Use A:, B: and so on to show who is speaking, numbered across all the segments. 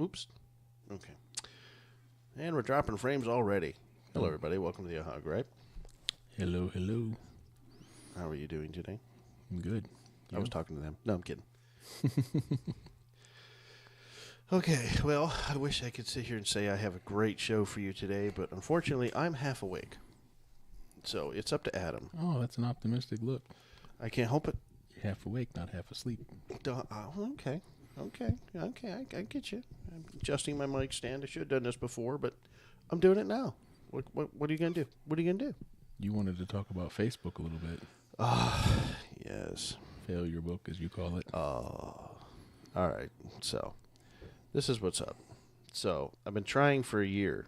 A: Oops. Okay. And we're dropping frames already. Hello, everybody. Welcome to the Gripe.
B: Hello, hello.
A: How are you doing today?
B: I'm good.
A: I was talking to them. No, I'm kidding. Okay, well, I wish I could sit here and say I have a great show for you today, but unfortunately, I'm half awake. So it's up to Adam.
B: Oh, that's an optimistic look.
A: I can't help it.
B: You're half awake, not half asleep.
A: Okay. I get you. I'm adjusting my mic stand. I should have done this before, but I'm doing it now. What are you going to do? What are you going to do?
B: You wanted to talk about Facebook a little bit.
A: Yes.
B: Failure book, as you call it.
A: All right. So this is what's up. So I've been trying for a year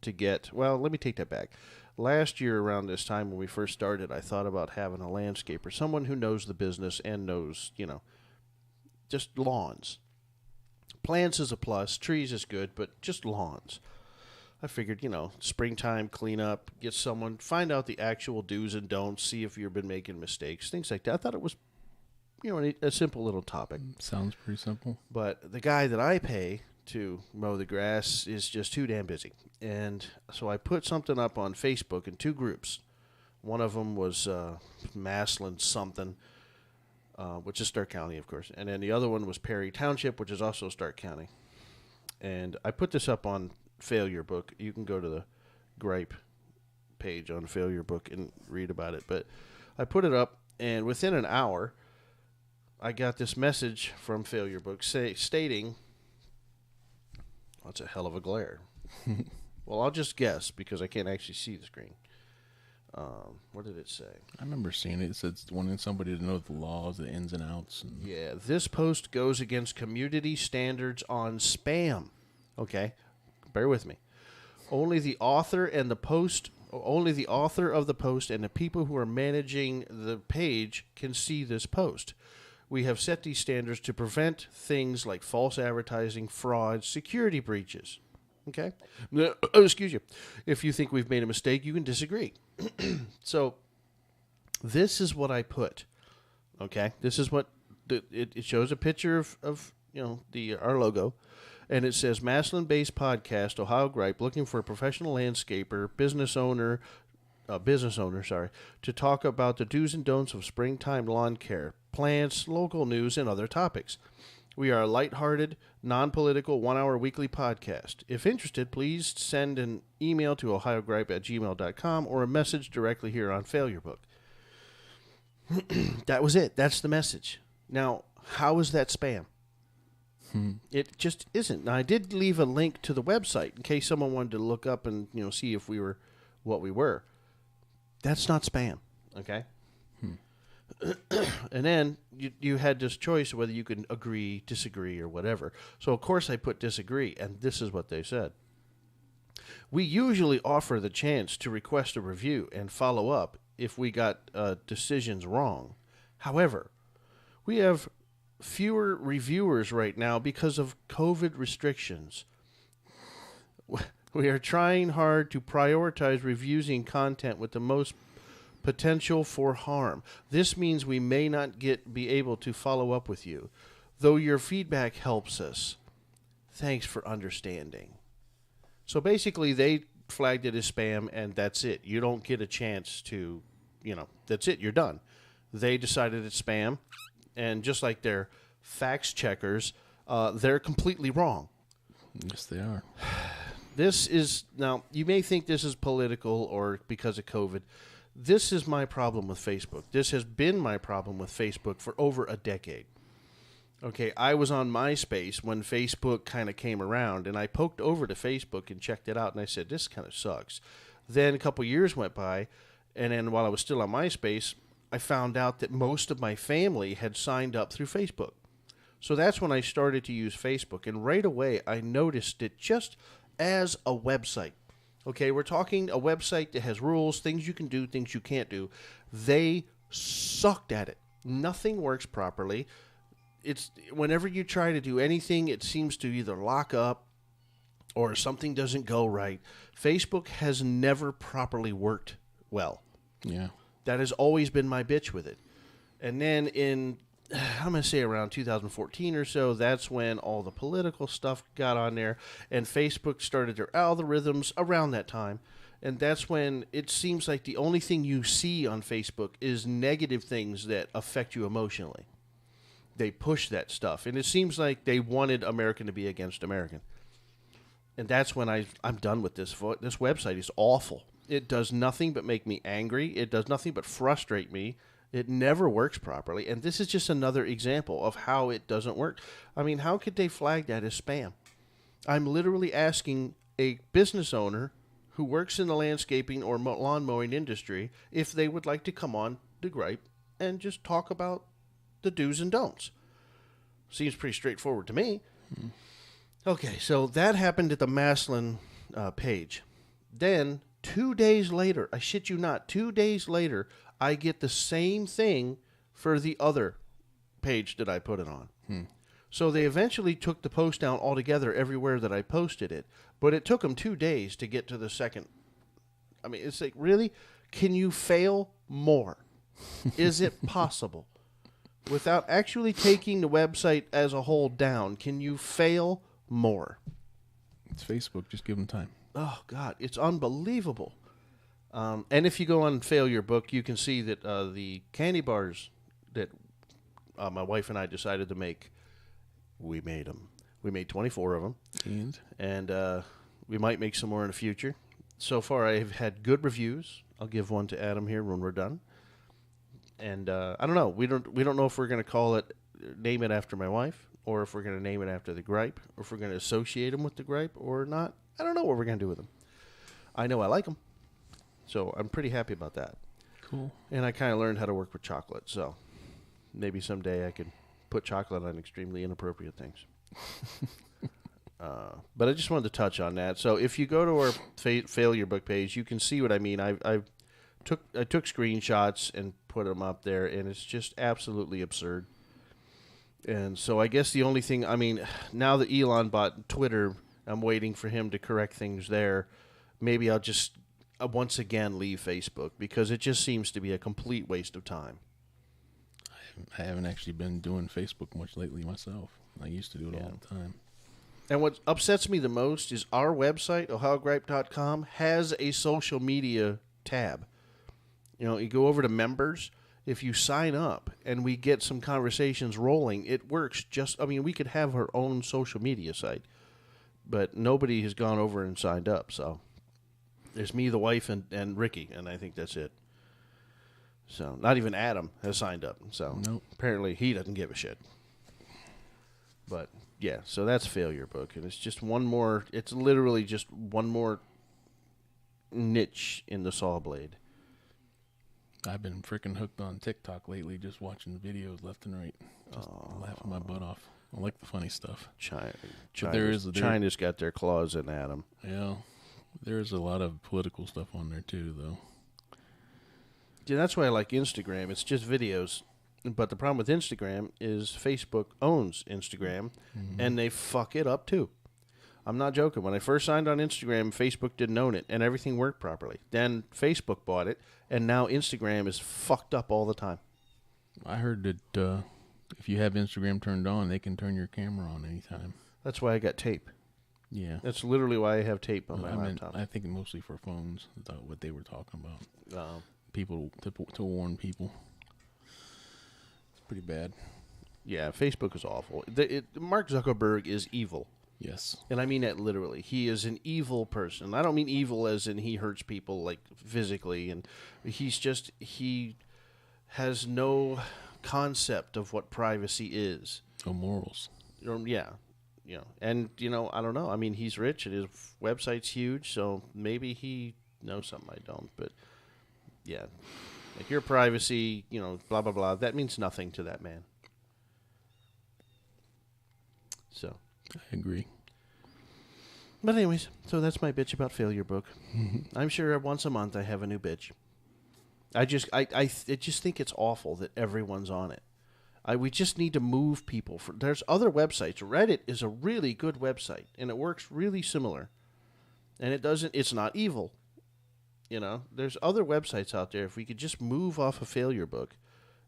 A: to get, well, let me take that back. Last year around this time when we first started, I thought about having a landscaper, someone who knows the business and knows, just lawns. Plants is a plus, trees is good, but just lawns. I figured, springtime cleanup, get someone, find out the actual do's and don'ts, see if you've been making mistakes, things like that. I thought it was, a simple little topic.
B: Sounds pretty simple.
A: But the guy that I pay to mow the grass is just too damn busy. And so I put something up on Facebook in two groups. One of them was Maslin something, which is Stark County, of course. And then the other one was Perry Township, which is also Stark County. And I put this up on Failure Book. You can go to the Gripe page on Failure Book and read about it. But I put it up, and within an hour, I got this message from Failure Book stating, that's a hell of a glare. Well, I'll just guess because I can't actually see the screen. What did it say?
B: I remember seeing it. It said wanting somebody to know the laws, the ins and outs.
A: Yeah, this post goes against community standards on spam. Okay, bear with me. Only the author of the post and the people who are managing the page can see this post. We have set these standards to prevent things like false advertising, fraud, security breaches. Okay? Excuse you. If you think we've made a mistake, you can disagree. So, this is what I put. Okay? This is what it shows a picture of our logo, and it says Maslin-based podcast, Ohio Gripe, looking for a professional landscaper, business owner, to talk about the do's and don'ts of springtime lawn care, plants, local news, and other topics. We are a lighthearted, non-political, 1-hour weekly podcast. If interested, please send an email to ohiogripe@gmail.com or a message directly here on Failure Book. That was it. That's the message. Now, how is that spam? It just isn't. Now, I did leave a link to the website in case someone wanted to look up and see if we were what we were. That's not spam, okay? And then you had this choice whether you could agree, disagree, or whatever. So, of course, I put disagree, and this is what they said. We usually offer the chance to request a review and follow up if we got decisions wrong. However, we have fewer reviewers right now because of COVID restrictions. We are trying hard to prioritize reviewing content with the most potential for harm. This means we may not be able to follow up with you, though your feedback helps us. Thanks for understanding. So basically, they flagged it as spam, and that's it. You don't get a chance to, that's it. You're done. They decided it's spam, and just like their fact checkers, they're completely wrong.
B: Yes, they are.
A: This is, now, you may think this is political or because of COVID. This is my problem with Facebook. This has been my problem with Facebook for over a decade. Okay, I was on MySpace when Facebook kind of came around, and I poked over to Facebook and checked it out, and I said, this kind of sucks. Then a couple years went by, and then while I was still on MySpace, I found out that most of my family had signed up through Facebook. So that's when I started to use Facebook, and right away I noticed it just as a website. Okay, we're talking a website that has rules, things you can do, things you can't do. They sucked at it. Nothing works properly. It's whenever you try to do anything, it seems to either lock up or something doesn't go right. Facebook has never properly worked well.
B: Yeah.
A: That has always been my bitch with it. And then in I'm going to say around 2014 or so, that's when all the political stuff got on there, and Facebook started their algorithms around that time. And that's when it seems like the only thing you see on Facebook is negative things that affect you emotionally. They push that stuff. And it seems like they wanted American to be against American. And that's when I'm done with this. This website is awful. It does nothing but make me angry. It does nothing but frustrate me. It never works properly. And this is just another example of how it doesn't work. I mean, how could they flag that as spam? I'm literally asking a business owner who works in the landscaping or lawn mowing industry if they would like to come on the Gripe and just talk about the do's and don'ts. Seems pretty straightforward to me. Okay, so that happened at the Maslin page. Then 2 days later, I shit you not, 2 days later, I get the same thing for the other page that I put it on. So they eventually took the post down altogether everywhere that I posted it. But it took them 2 days to get to the second. I mean, it's like, really? Can you fail more? Is it possible? Without actually taking the website as a whole down, can you fail more?
B: It's Facebook. Just give them time.
A: Oh, God. It's unbelievable. And if you go on failurebook, you can see that the candy bars that my wife and I decided to make, we made them. We made 24 of them. And we might make some more in the future. So far, I've had good reviews. I'll give one to Adam here when we're done. And I don't know. We don't know if we're going to name it after my wife, or if we're going to name it after the Gripe, or if we're going to associate them with the Gripe or not. I don't know what we're going to do with them. I know I like them. So I'm pretty happy about that.
B: Cool.
A: And I kind of learned how to work with chocolate. So maybe someday I could put chocolate on extremely inappropriate things. But I just wanted to touch on that. So if you go to our failurebook page, you can see what I mean. I took screenshots and put them up there, and it's just absolutely absurd. And so I guess the only thing, I mean, now that Elon bought Twitter, I'm waiting for him to correct things there. Maybe I'll just once again leave Facebook, because it just seems to be a complete waste of time.
B: I haven't actually been doing Facebook much lately myself. I used to do it all the time.
A: And what upsets me the most is our website, ohiogripe.com, has a social media tab. You know, you go over to members. If you sign up and we get some conversations rolling, it works we could have our own social media site, but nobody has gone over and signed up. So there's me, the wife, and Ricky, and I think that's it. So not even Adam has signed up. So Apparently he doesn't give a shit. But yeah, so that's failurebook, and it's just one more. It's literally just one more niche in the saw blade.
B: I've been freaking hooked on TikTok lately, just watching videos left and right, just laughing my butt off. I like the funny stuff.
A: China's got their claws in Adam.
B: Yeah, there's a lot of political stuff on there too, though.
A: Yeah, that's why I like Instagram. It's just videos. But the problem with Instagram is Facebook owns Instagram, and they fuck it up too. I'm not joking. When I first signed on Instagram, Facebook didn't own it, and everything worked properly. Then Facebook bought it, and now Instagram is fucked up all the time.
B: I heard that if you have Instagram turned on, they can turn your camera on anytime.
A: That's why I got tape.
B: Yeah.
A: That's literally why I have tape on my laptop.
B: I think mostly for phones, is what they were talking about. People to warn people. Pretty bad.
A: Yeah, Facebook is awful. Mark Zuckerberg is evil.
B: Yes.
A: And I mean that literally. He is an evil person. I don't mean evil as in he hurts people like physically, and he has no concept of what privacy is.
B: No morals.
A: Yeah. You know, and I don't know. I mean, he's rich and his website's huge, so maybe he knows something I don't, but yeah. Like your privacy, blah, blah, blah. That means nothing to that man. So.
B: I agree.
A: But anyways, so that's my bitch about failurebook. I'm sure once a month I have a new bitch. I just think it's awful that everyone's on it. We just need to move people. There's other websites. Reddit is a really good website, and it works really similar. And it's not evil. There's other websites out there. If we could just move off of failurebook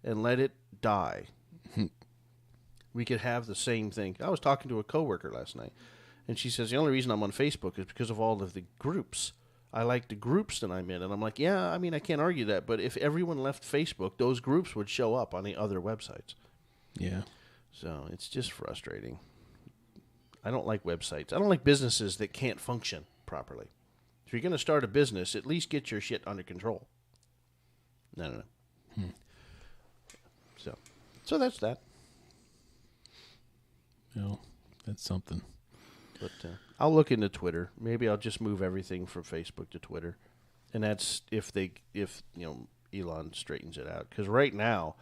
A: and let it die, We could have the same thing. I was talking to a coworker last night, and she says, the only reason I'm on Facebook is because of all of the groups. I like the groups that I'm in. And I'm like, yeah, I mean, I can't argue that. But if everyone left Facebook, those groups would show up on the other websites.
B: Yeah.
A: So it's just frustrating. I don't like websites. I don't like businesses that can't function properly. If you're going to start a business, at least get your shit under control. No. So that's that.
B: No, that's something.
A: But I'll look into Twitter. Maybe I'll just move everything from Facebook to Twitter, and that's if Elon straightens it out. Because right now,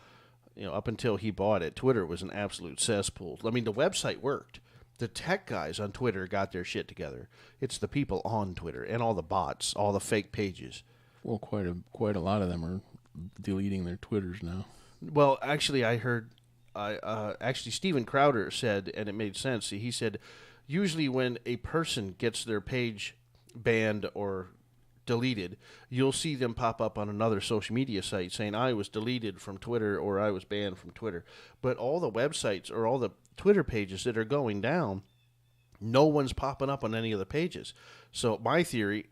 A: up until he bought it, Twitter was an absolute cesspool. I mean, the website worked. The tech guys on Twitter got their shit together. It's the people on Twitter and all the bots, all the fake pages.
B: Well, quite a lot of them are deleting their Twitters now.
A: Well, actually, I heard. Steven Crowder said, and it made sense. He said, usually when a person gets their page banned or deleted, you'll see them pop up on another social media site saying, I was deleted from Twitter or I was banned from Twitter. But all the websites or all the Twitter pages that are going down, no one's popping up on any of the pages. So my theory,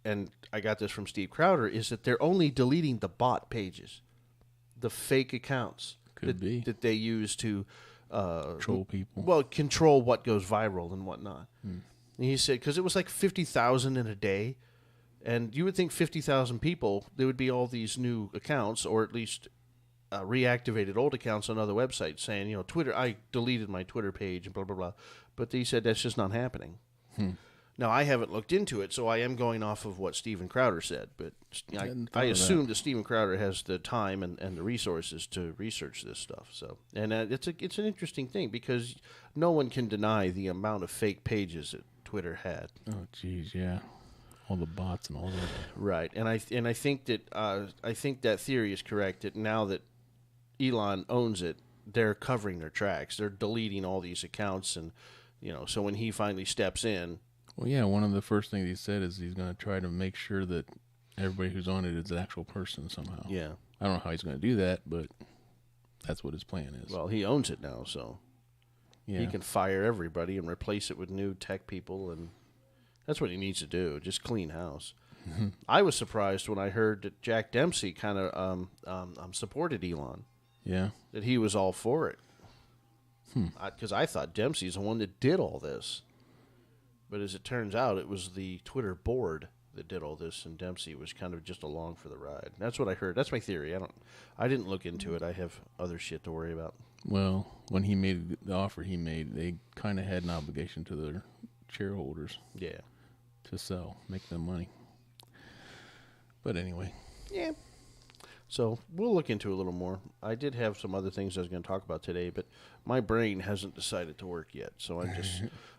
A: and I got this from Steve Crowder, is that they're only deleting the bot pages, the fake accounts that they use to
B: control people.
A: Well, control what goes viral and whatnot. And he said, because it was like 50,000 in a day, and you would think 50,000 people, there would be all these new accounts, or at least reactivated old accounts on other websites saying, Twitter, I deleted my Twitter page and blah, blah, blah. But he said that's just not happening. Now, I haven't looked into it, so I am going off of what Steven Crowder said. But I assume that Steven Crowder has the time and the resources to research this stuff. So, and it's an interesting thing because no one can deny the amount of fake pages that Twitter had.
B: Oh, geez, yeah, all the bots and all that.
A: Right, and I think that theory is correct. That now that Elon owns it, they're covering their tracks. They're deleting all these accounts, and so when he finally steps in.
B: Well, yeah, one of the first things he said is he's going to try to make sure that everybody who's on it is an actual person somehow.
A: Yeah.
B: I don't know how he's going to do that, but that's what his plan is.
A: Well, he owns it now, so
B: yeah.
A: He can fire everybody and replace it with new tech people, and that's what he needs to do, just clean house. I was surprised when I heard that Jack Dempsey kind of supported Elon.
B: Yeah.
A: That he was all for it. Because I thought Dempsey's the one that did all this. But as it turns out, it was the Twitter board that did all this, and Dempsey was kind of just along for the ride. That's what I heard. That's my theory. I didn't look into it. I have other shit to worry about.
B: Well, when he made the offer he made, they kind of had an obligation to their shareholders.
A: Yeah.
B: To sell, make them money. But anyway.
A: Yeah. So we'll look into it a little more. I did have some other things I was going to talk about today, but my brain hasn't decided to work yet. So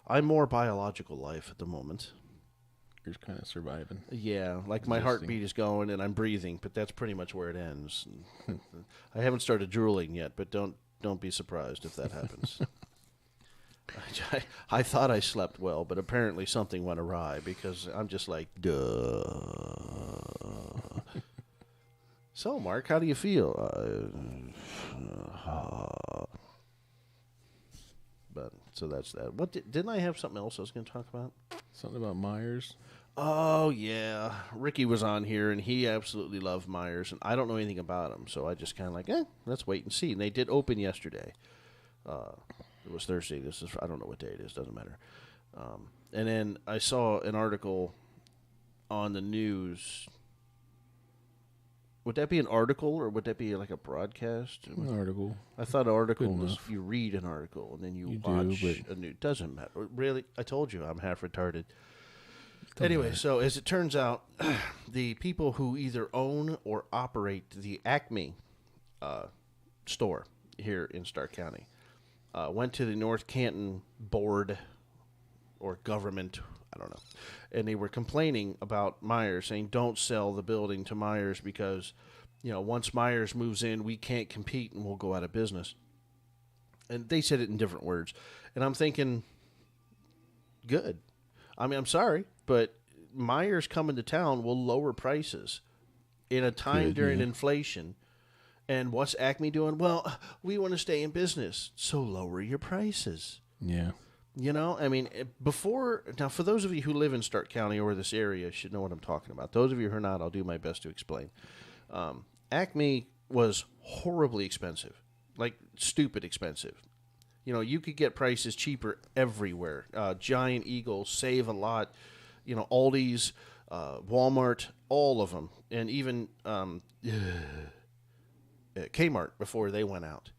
A: I'm more biological life at the moment.
B: You're just kind of surviving.
A: Yeah, like my heartbeat is going and I'm breathing, but that's pretty much where it ends. I haven't started drooling yet, but don't be surprised if that happens. I thought I slept well, but apparently something went awry because I'm just like, duh. So, Mark, how do you feel? But so that's that. What didn't I have something else I was going to talk about?
B: Something about Meijers.
A: Oh yeah, Ricky was on here and he absolutely loved Meijers, and I don't know anything about them, so I just kind of like, let's wait and see. And they did open yesterday. It was Thursday. I don't know what day it is. Doesn't matter. And then I saw an article on the news. Would that be an article or would that be like a broadcast?
B: An article.
A: I thought an article was you read an article and then you watch a new. Doesn't matter. Really, I told you I'm half retarded. Anyway, so as it turns out, the people who either own or operate the Acme store here in Stark County went to the North Canton board or government, I don't know, and they were complaining about Meijer, saying don't sell the building to Meijers because, once Meijers moves in, we can't compete and we'll go out of business. And they said it in different words. And I'm thinking, good. I mean, I'm sorry, but Meijer's coming to town will lower prices in a time during inflation. And what's Acme doing? Well, we want to stay in business, so lower your prices.
B: Yeah.
A: You know, I mean, now for those of you who live in Stark County or this area should know what I'm talking about. Those of you who are not, I'll do my best to explain. Acme was horribly expensive, like stupid expensive. You know, you could get prices cheaper everywhere. Giant Eagle, Save a Lot, you know, Aldi's, Walmart, all of them, and even Kmart before they went out.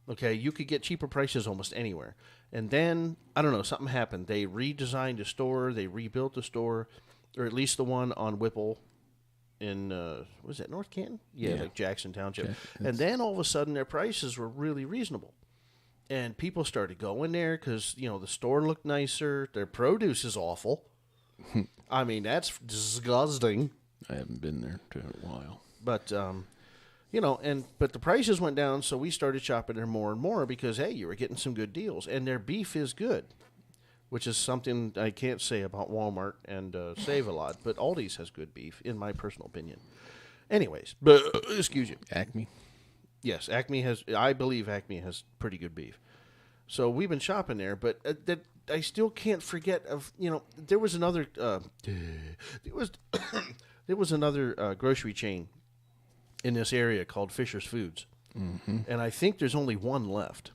A: Okay, you could get cheaper prices almost anywhere. And then, I don't know, something happened. They redesigned the store, they rebuilt the store, or at least the one on Whipple in, was that North Canton? Yeah, like Jackson Township. And then all of a sudden their prices were really reasonable. And people started going there because, you know, the store looked nicer. Their produce is awful. I mean, that's disgusting.
B: I haven't been there in a while.
A: But, you know, but the prices went down, so we started shopping there more and more because, hey, you were getting some good deals. And their beef is good, which is something I can't say about Walmart and Save a Lot, but Aldi's has good beef, in my personal opinion. Anyways, but excuse you.
B: Acme?
A: Yes, I believe Acme has pretty good beef. So we've been shopping there, but that I still can't forget of, you know, there was another, there was another grocery chain in this area called Fisher's Foods. Mm-hmm. And I think there's only one left.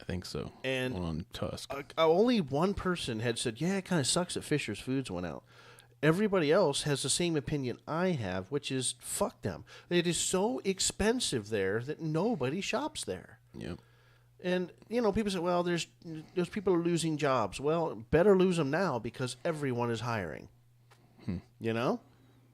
B: I think so.
A: And
B: one on Tusk.
A: Only one person had said, yeah, it kind of sucks that Fisher's Foods went out. Everybody else has the same opinion I have, which is fuck them. It is so expensive there that nobody shops there.
B: Yep.
A: And, you know, people say, well, those people are losing jobs. Well, better lose them now because everyone is hiring. You know?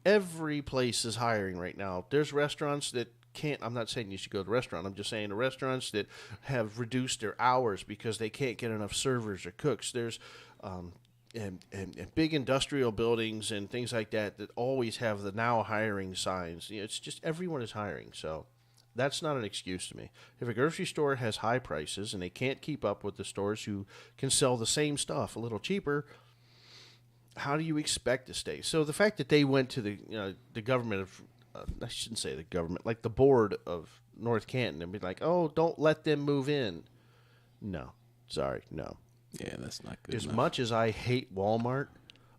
A: Every place is hiring right now. There's restaurants that can't, I'm not saying you should go to the restaurant. I'm just saying the restaurants that have reduced their hours because they can't get enough servers or cooks. There's and big industrial buildings and things like that always have the now hiring signs. You know, it's just everyone is hiring. So that's not an excuse to me. If a grocery store has high prices and they can't keep up with the stores who can sell the same stuff a little cheaper, how do you expect to stay? So the fact that they went to the government of, I shouldn't say the government, like the board of North Canton and be like, oh, don't let them move in. No. Sorry, no.
B: Yeah, that's not good
A: As
B: enough.
A: much as I hate Walmart,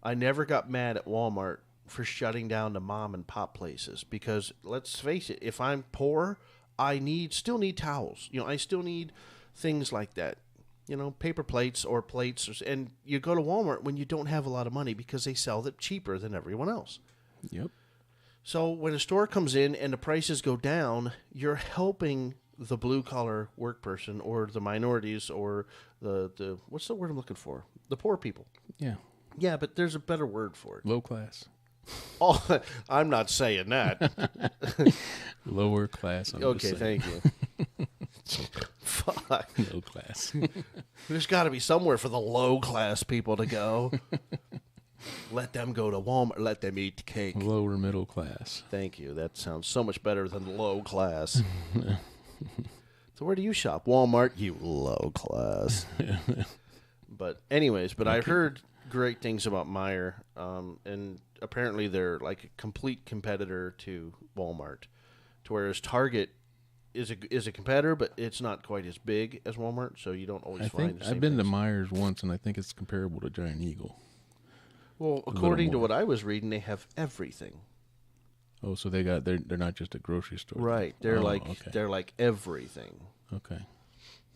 A: I never got mad at Walmart for shutting down the mom and pop places because let's face it, if I'm poor, I still need towels. You know, I still need things like that. You know, paper plates or plates, and you go to Walmart when you don't have a lot of money because they sell them cheaper than everyone else.
B: Yep.
A: So when a store comes in and the prices go down, you're helping the blue-collar work person or the minorities or the what's the word I'm looking for? The poor people.
B: Yeah.
A: Yeah, but there's a better word for it.
B: Low class.
A: Oh, I'm not saying that.
B: Lower class.
A: Okay, thank you. Fuck.
B: Low class.
A: There's got to be somewhere for the low-class people to go. Let them go to Walmart. Let them eat cake.
B: Lower middle class.
A: Thank you. That sounds so much better than low class. So where do you shop? Walmart, you low class. But anyways, I've heard great things about Meijer, and apparently they're like a complete competitor to Walmart, to whereas Target is a competitor, but it's not quite as big as Walmart, so you don't always find the same
B: I've been
A: things.
B: to Meijer's once, and I think it's comparable to Giant Eagle.
A: Well, according to what I was reading, they have everything.
B: Oh, so they're not just a grocery store.
A: Right. They're
B: okay.
A: they're like everything.
B: Okay.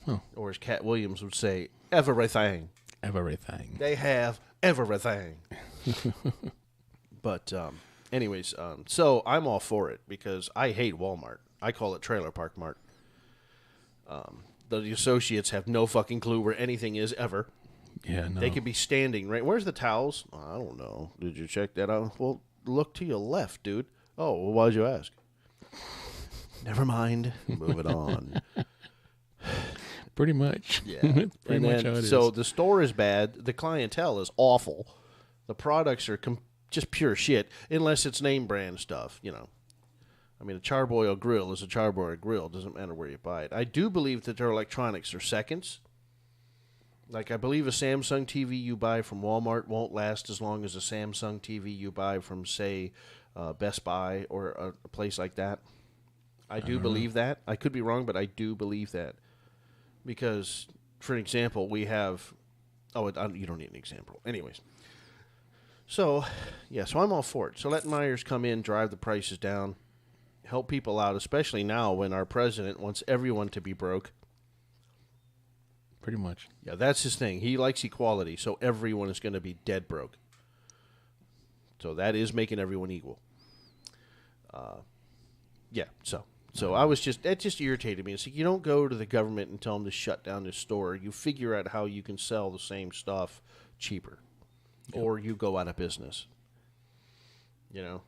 B: Huh.
A: Or as Cat Williams would say, everything.
B: Everything.
A: They have everything. But anyways, so I'm all for it because I hate Walmart. I call it Trailer Park Mart. The associates have no fucking clue where anything is ever.
B: Yeah, no.
A: They could be standing right. Where's the towels? I don't know. Did you check that out? Well, look to your left, dude. Oh, well, why'd you ask? Never mind. Move it on.
B: Pretty much.
A: Yeah.
B: Pretty much how it is.
A: So the store is bad. The clientele is awful. The products are just pure shit, unless it's name brand stuff, you know. I mean, a Charbroil grill is a Charbroil grill. It doesn't matter where you buy it. I do believe that their electronics are seconds. Like, I believe a Samsung TV you buy from Walmart won't last as long as a Samsung TV you buy from, say, Best Buy or a place like that. I do believe that. I could be wrong, but I do believe that. Because, for example, we have... Oh, you don't need an example. Anyways. So, yeah, so I'm all for it. So let Meijer's come in, drive the prices down, help people out, especially now when our president wants everyone to be broke.
B: Pretty much.
A: Yeah, that's his thing. He likes equality, so everyone is going to be dead broke. So that is making everyone equal. Yeah, so I was that just irritated me. It's like you don't go to the government and tell them to shut down this store. You figure out how you can sell the same stuff cheaper. Yep. Or you go out of business. You know?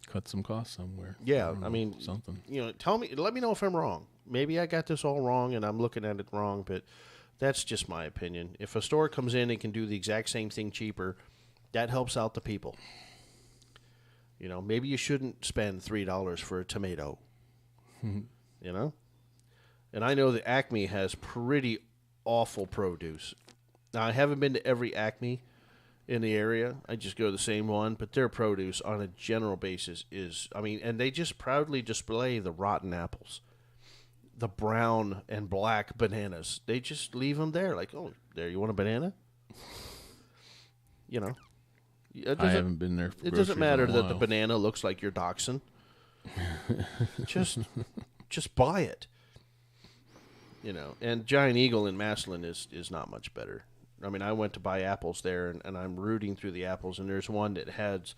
B: Cut some costs somewhere.
A: Yeah, I mean,
B: something.
A: You know, let me know if I'm wrong. Maybe I got this all wrong and I'm looking at it wrong, but that's just my opinion. If a store comes in and can do the exact same thing cheaper, that helps out the people. You know, maybe you shouldn't spend $3 for a tomato. You know? And I know that Acme has pretty awful produce. Now, I haven't been to every Acme in the area. I just go to the same one, but their produce on a general basis is, I mean, and they just proudly display the rotten apples, the brown and black bananas. They just leave them there like, oh, there, you want a banana? You know?
B: I haven't been there for
A: It doesn't matter
B: in a
A: that the
B: while.
A: banana looks like your dachshund. just buy it. You know, and Giant Eagle in Massillon is not much better. I mean, I went to buy apples there, and I'm rooting through the apples, and there's one that has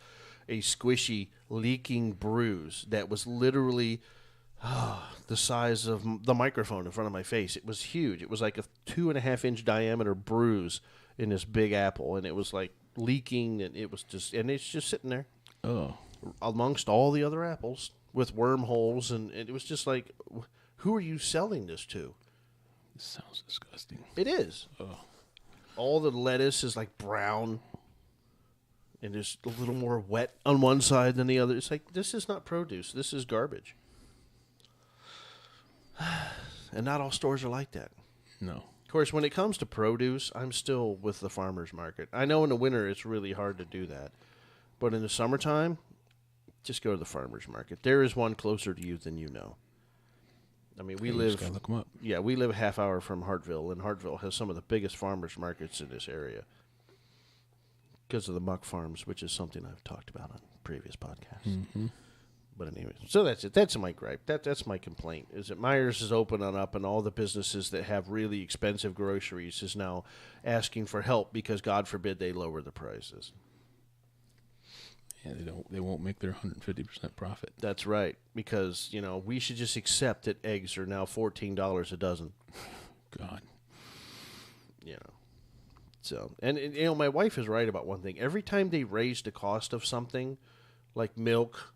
A: a squishy, leaking bruise that was literally the size of the microphone in front of my face. It was huge. It was like a 2.5-inch diameter bruise in this big apple, and it was like leaking, and it's just sitting there.
B: Oh.
A: Amongst all the other apples with wormholes, and it was just like, who are you selling this to?
B: This sounds disgusting.
A: It is.
B: Oh.
A: All the lettuce is like brown and just a little more wet on one side than the other. It's like, this is not produce. This is garbage. And not all stores are like that.
B: No.
A: Of course, when it comes to produce, I'm still with the farmer's market. I know in the winter it's really hard to do that. But in the summertime, just go to the farmer's market. There is one closer to you than you know. I mean, we live.
B: Just gotta look 'em up.
A: Yeah, we live a half hour from Hartville, and Hartville has some of the biggest farmers markets in this area because of the muck farms, which is something I've talked about on previous podcasts.
B: Mm-hmm.
A: But anyways, so that's it. That's my gripe. That's my complaint. Is that Meijer's is open on up, and all the businesses that have really expensive groceries is now asking for help because God forbid they lower the prices.
B: Yeah, they won't make their 150% profit.
A: That's right, because, you know, we should just accept that eggs are now $14 a dozen.
B: God.
A: You know. So, and you know, my wife is right about one thing. Every time they raise the cost of something, like milk,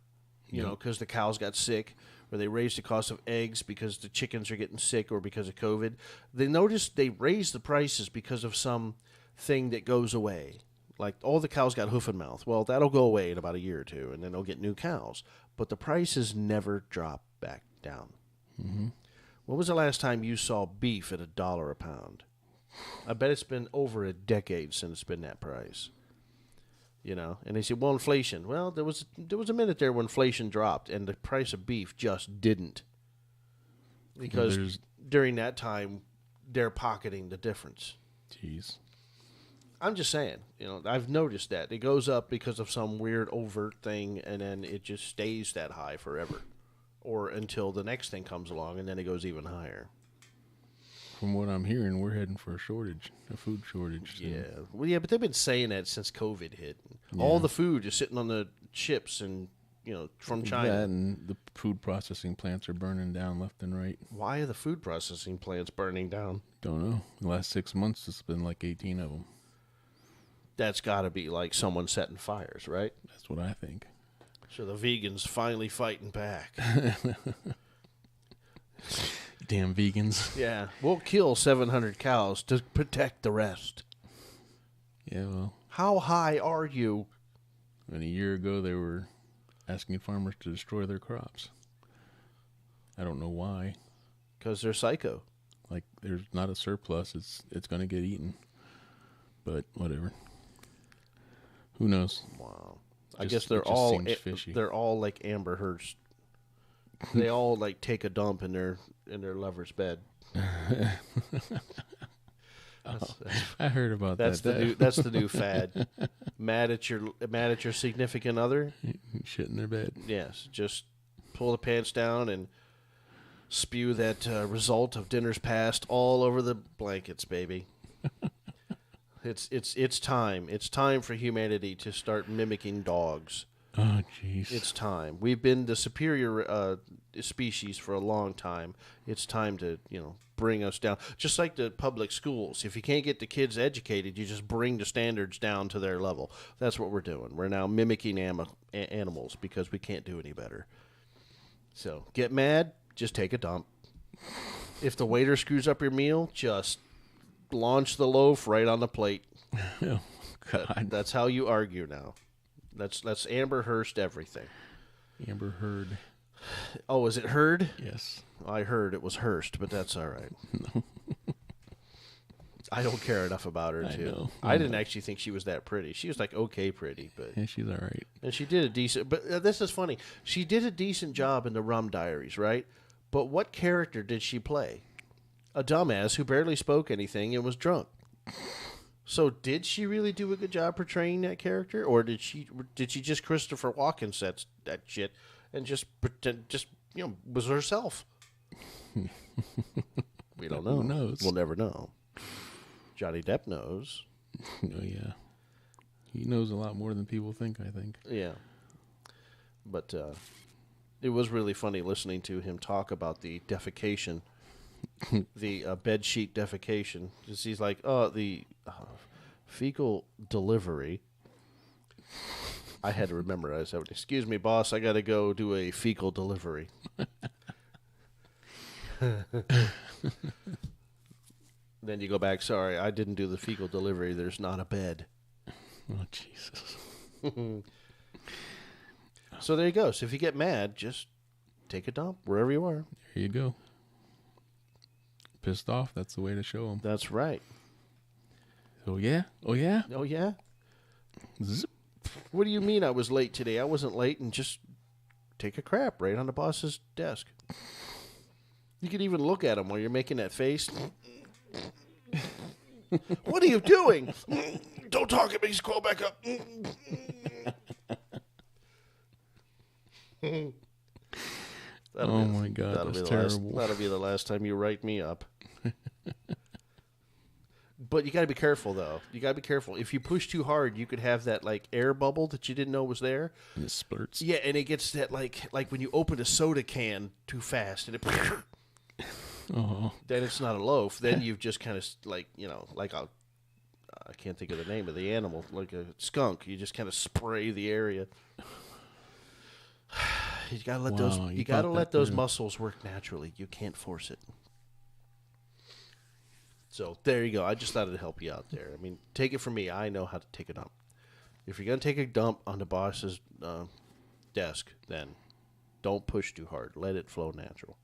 A: you know, because the cows got sick, or they raise the cost of eggs because the chickens are getting sick or because of COVID, they notice they raise the prices because of some thing that goes away. Like, all the cows got hoof and mouth. Well, that'll go away in about a year or two, and then they'll get new cows. But the prices never drop back down.
B: Mm-hmm.
A: When was the last time you saw beef at $1 a pound? I bet it's been over a decade since it's been that price. You know, and they say, well, inflation. Well, there was a minute there when inflation dropped, and the price of beef just didn't. Because during that time, they're pocketing the difference.
B: Jeez.
A: I'm just saying, you know, I've noticed that. It goes up because of some weird overt thing, and then it just stays that high forever. Or until the next thing comes along, and then it goes even higher.
B: From what I'm hearing, we're heading for a food shortage.
A: Yeah. Well, yeah, but they've been saying that since COVID hit. Yeah. All the food is sitting on the ships and, you know, from China.
B: That and the food processing plants are burning down left and right.
A: Why are the food processing plants burning down?
B: Don't know. The last 6 months, it's been like 18 of them.
A: That's got to be like someone setting fires, right?
B: That's what I think.
A: So the vegans finally fighting back.
B: Damn vegans.
A: Yeah. We'll kill 700 cows to protect the rest.
B: Yeah, well.
A: How high are you?
B: And a year ago, they were asking farmers to destroy their crops. I don't know why.
A: Because they're psycho.
B: Like, there's not a surplus. It's going to get eaten. But whatever. Who knows?
A: Wow. I guess they're all like Amber Heard's They all like take a dump in their lover's bed.
B: I heard about
A: that's
B: that.
A: That's the new fad. Mad at your significant other.
B: Shit in their bed.
A: Yes, just pull the pants down and spew that result of dinners past all over the blankets, baby. It's time. It's time for humanity to start mimicking dogs.
B: Oh, jeez.
A: It's time. We've been the superior species for a long time. It's time to, bring us down. Just like the public schools. If you can't get the kids educated, you just bring the standards down to their level. That's what we're doing. We're now mimicking animals because we can't do any better. So, get mad, just take a dump. If the waiter screws up your meal, just launch the loaf right on the plate.
B: Oh, God.
A: That's how you argue now. Let's Amber Heard everything.
B: Amber Heard.
A: Oh, is it Heard?
B: Yes.
A: I heard it was Hearst, but that's all right.
B: No.
A: I don't care enough about her,
B: I
A: too.
B: know.
A: I didn't actually think she was that pretty. She was like okay pretty, but
B: Yeah, she's all right.
A: and she did a decent. But this is funny. She did a decent job in the Rum Diaries, right? But what character did she play? A dumbass who barely spoke anything and was drunk. So did she really do a good job portraying that character, or did she just Christopher Walken set that shit and just pretend, was herself? We don't know.
B: Who knows?
A: We'll never know. Johnny Depp knows.
B: Oh, yeah. He knows a lot more than people think, I think.
A: Yeah. But it was really funny listening to him talk about the defecation, the bedsheet defecation. Just he's like, the fecal delivery. I had to memorize that. Excuse me, boss, I got to go do a fecal delivery. Then you go back, sorry, I didn't do the fecal delivery. There's not a bed.
B: Oh, Jesus.
A: So there you go. So if you get mad, just take a dump wherever you are.
B: There you go. Pissed off, that's the way to show them.
A: That's right.
B: Oh, yeah? Oh, yeah?
A: Oh, yeah?
B: Zip.
A: What do you mean I was late today? I wasn't late, and just take a crap right on the boss's desk. You can even look at him while you're making that face. What are you doing? Don't talk at me. Scroll back up.
B: Oh, my God, that's terrible.
A: That'll be the last time you write me up. But you got to be careful, though. You got to be careful. If you push too hard, you could have that like air bubble that you didn't know was there.
B: And it splurts.
A: Yeah, and it gets that like when you open a soda can too fast, and it.
B: Oh.
A: Then it's not a loaf. Then you've just kind of like I can't think of the name of the animal, like a skunk. You just kind of spray the area. You gotta let those muscles work naturally. You can't force it. So there you go. I just thought it'd help you out there. I mean, take it from me. I know how to take a dump. If you're gonna take a dump on the boss's desk, then don't push too hard. Let it flow natural.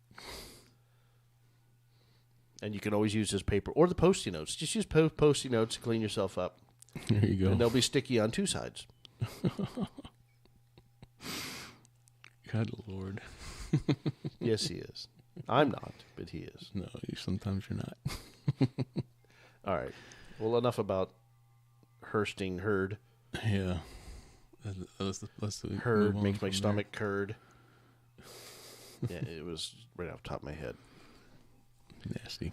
A: And you can always use this paper or the Post-it notes. Just use Post-it notes to clean yourself up.
B: There you go.
A: And they'll be sticky on two sides.
B: God Lord.
A: Yes, he is. I'm not, but he is.
B: No, sometimes you're not.
A: All right. Well, enough about Heard.
B: Yeah. Let's
A: Heard makes my stomach curd. Yeah, it was right off the top of my head.
B: Nasty.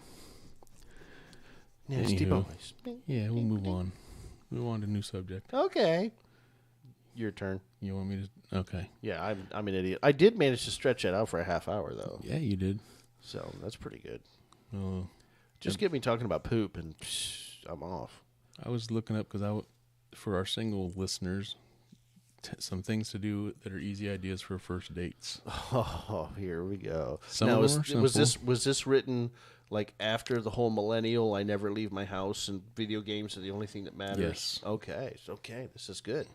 A: Nasty
B: Anywho.
A: boys.
B: Yeah, we'll move on. Move on to a new subject.
A: Okay. Your turn.
B: You want me to? Okay.
A: Yeah, I'm an idiot. I did manage to stretch that out for a half hour, though.
B: Yeah, you did.
A: So that's pretty good.
B: Just
A: get me talking about poop, and I'm off.
B: I was looking up because for our single listeners, some things to do that are easy ideas for first dates.
A: Oh, here we go.
B: Some
A: now,
B: of them are simple.
A: was this written like after the whole millennial? I never leave my house, and video games are the only thing that matters.
B: Yes.
A: Okay. This is good.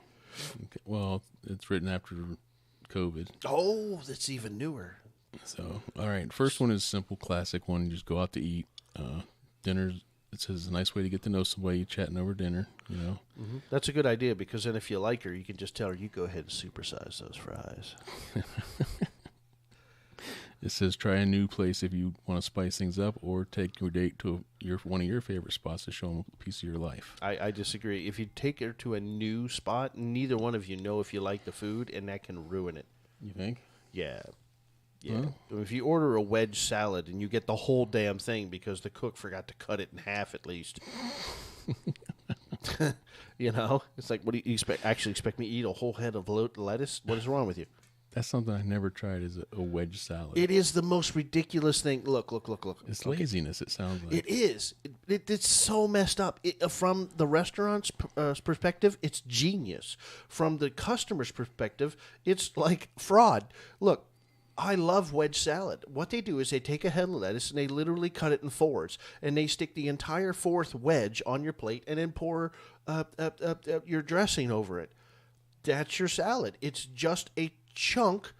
B: Okay. Well, it's written after COVID.
A: Oh, that's even newer.
B: So, all right. First one is simple, classic one. You just go out to eat. Dinner. It says a nice way to get to know somebody, chatting over dinner. You know.
A: Mm-hmm. That's a good idea because then if you like her, you can just tell her, you go ahead and supersize those fries.
B: It says try a new place if you want to spice things up, or take your date to one of your favorite spots to show them a piece of your life.
A: I disagree. If you take her to a new spot, neither one of you know if you like the food, and that can ruin it.
B: You think?
A: Yeah. If you order a wedge salad and you get the whole damn thing because the cook forgot to cut it in half at least. It's like, what do you expect me to eat a whole head of lettuce? What is wrong with you?
B: That's something I never tried, is a wedge salad.
A: It is the most ridiculous thing. Look.
B: It's laziness, it sounds like.
A: It is. It's so messed up. From the restaurant's perspective, it's genius. From the customer's perspective, it's like fraud. Look, I love wedge salad. What they do is they take a head of lettuce and they literally cut it in fours, and they stick the entire fourth wedge on your plate and then pour your dressing over it. That's your salad. It's just a chunk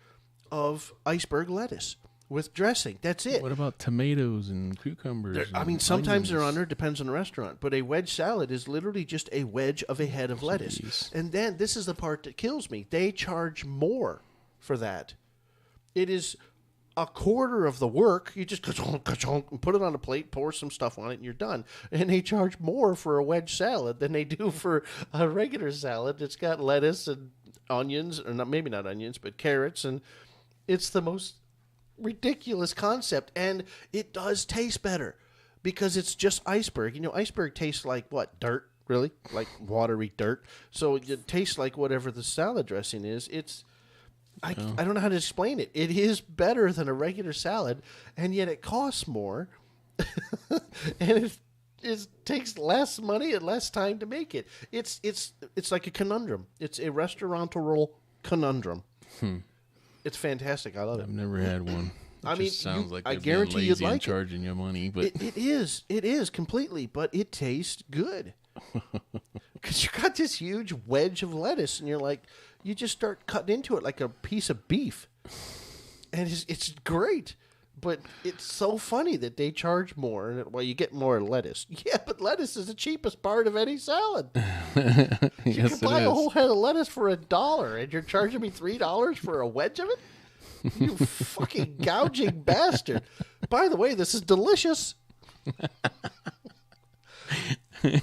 A: of iceberg lettuce with dressing. That's it.
B: What about tomatoes and cucumbers?
A: Sometimes they're on there. Depends on the restaurant. But a wedge salad is literally just a wedge of a head of lettuce.
B: Jeez.
A: And then this is the part that kills me. They charge more for that. It is a quarter of the work. You just ka-chonk, put it on a plate, pour some stuff on it, and you're done. And they charge more for a wedge salad than they do for a regular salad that's got lettuce and onions, or maybe not onions, but carrots. And it's the most ridiculous concept. And it does taste better because it's just iceberg. Iceberg tastes like what? Dirt, really? Like watery dirt. So it tastes like whatever the salad dressing is. I don't know how to explain it. It is better than a regular salad, and yet it costs more, and it takes less money and less time to make it. It's like a conundrum. It's a restaurantal conundrum. It's fantastic. I love it.
B: I've never had one. Sounds like
A: I
B: they're
A: guarantee
B: being
A: you'd
B: lazy and
A: like
B: charging you money, but
A: it is completely. But it tastes good because you got this huge wedge of lettuce, and you're like. You just start cutting into it like a piece of beef. And it's great. But it's so funny that they charge more. You get more lettuce. Yeah, but lettuce is the cheapest part of any salad. You can buy a whole head of lettuce for $1, and you're charging me $3 for a wedge of it? You fucking gouging bastard. By the way, this is delicious.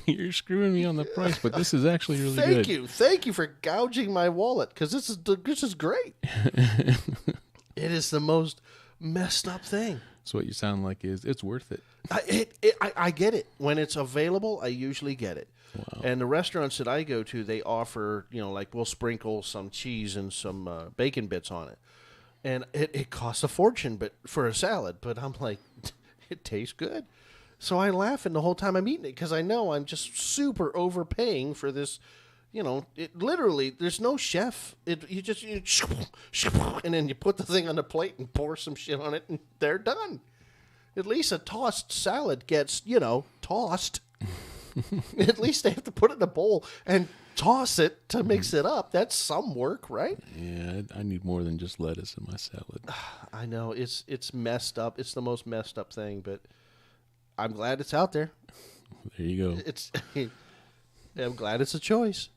B: You're screwing me on the price, but this is actually really good.
A: Thank you for gouging my wallet, because this is great. It is the most messed up thing.
B: So what you sound like is it's worth it.
A: I get it when it's available. I usually get it.
B: Wow.
A: And the restaurants that I go to, they offer like we'll sprinkle some cheese and some bacon bits on it, and it costs a fortune, but for a salad. But I'm like, it tastes good. So I laugh the whole time I'm eating it because I know I'm just super overpaying for this. It literally, there's no chef. And then you put the thing on the plate and pour some shit on it, and they're done. At least a tossed salad gets, tossed. At least they have to put it in a bowl and toss it to mix it up. That's some work, right?
B: Yeah, I need more than just lettuce in my salad.
A: I know. It's messed up. It's the most messed up thing, but I'm glad it's out there.
B: There you go.
A: I'm glad it's a choice.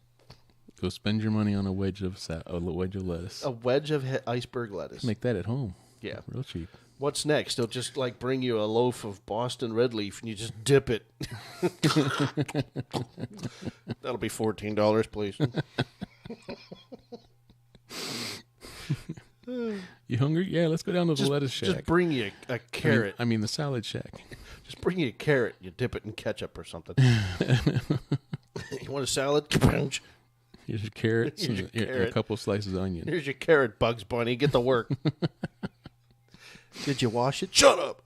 B: Go spend your money on a wedge of lettuce.
A: A wedge of iceberg lettuce.
B: Make that at home.
A: Yeah.
B: Real cheap.
A: What's next? They'll just bring you a loaf of Boston red leaf and you just dip it. That'll be $14, please.
B: You hungry? Yeah, let's go down to the lettuce shack.
A: Just bring you a carrot.
B: I mean the salad shack.
A: Just bring you a carrot. You dip it in ketchup or something. You want a salad?
B: Here's your carrots and a couple slices of onion.
A: Here's your carrot, Bugs Bunny. Get to work. Did you wash it? Shut up.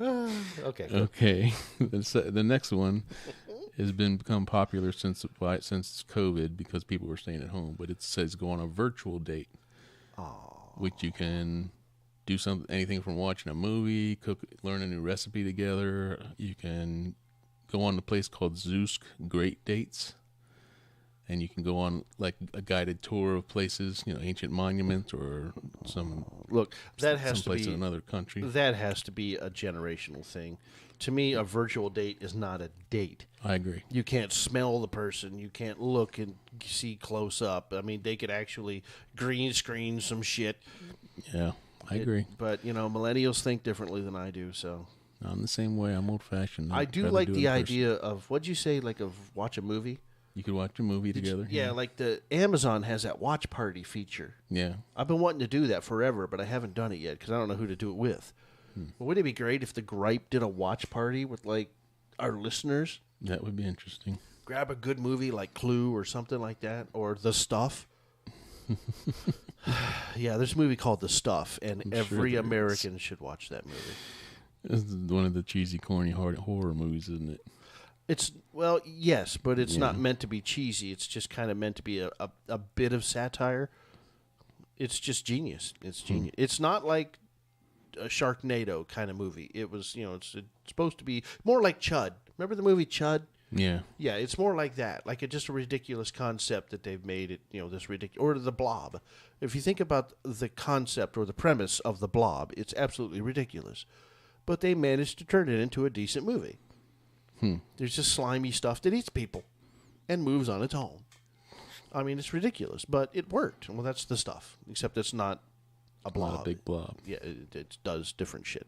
A: Okay.
B: The next one has become popular since COVID because people were staying at home. But it says go on a virtual date, which you can do anything from watching a movie, learn a new recipe together. You can go on a place called Zeus Great Dates, and you can go on like a guided tour of places, ancient monuments or some
A: Look, that has to
B: someplace
A: be
B: in another country.
A: That has to be a generational thing. To me, a virtual date is not a date.
B: I agree.
A: You can't smell the person. You can't look and see close up. I mean, they could actually green screen some shit.
B: Yeah, I agree.
A: But, millennials think differently than I do, so.
B: I'm the same way. I'm old-fashioned.
A: I do like the idea of, what'd you say, like of watch a movie?
B: You could watch a movie together.
A: Yeah, like the Amazon has that watch party feature.
B: Yeah.
A: I've been wanting to do that forever, but I haven't done it yet because I don't know who to do it with. Well, wouldn't it be great if the Gripe did a watch party with, like, our listeners?
B: That would be interesting.
A: Grab a good movie like Clue or something like that, or The Stuff. Yeah, there's a movie called The Stuff, and every American should watch that movie.
B: This is one of the cheesy, corny horror movies, isn't it?
A: Well, yes, but it's not meant to be cheesy. It's just kind of meant to be a bit of satire. It's just genius. It's genius. It's not like a Sharknado kind of movie. It was, it's supposed to be more like Chud. Remember the movie Chud?
B: Yeah.
A: Yeah, it's more like that. Like just a ridiculous concept that they've made it, this ridiculous. Or The Blob. If you think about the concept or the premise of The Blob, it's absolutely ridiculous. But they managed to turn it into a decent movie. There's just slimy stuff that eats people and moves on its own. I mean, it's ridiculous, but it worked. Well, that's The Stuff, except it's not a blob.
B: Not a big blob.
A: Yeah, it does different shit.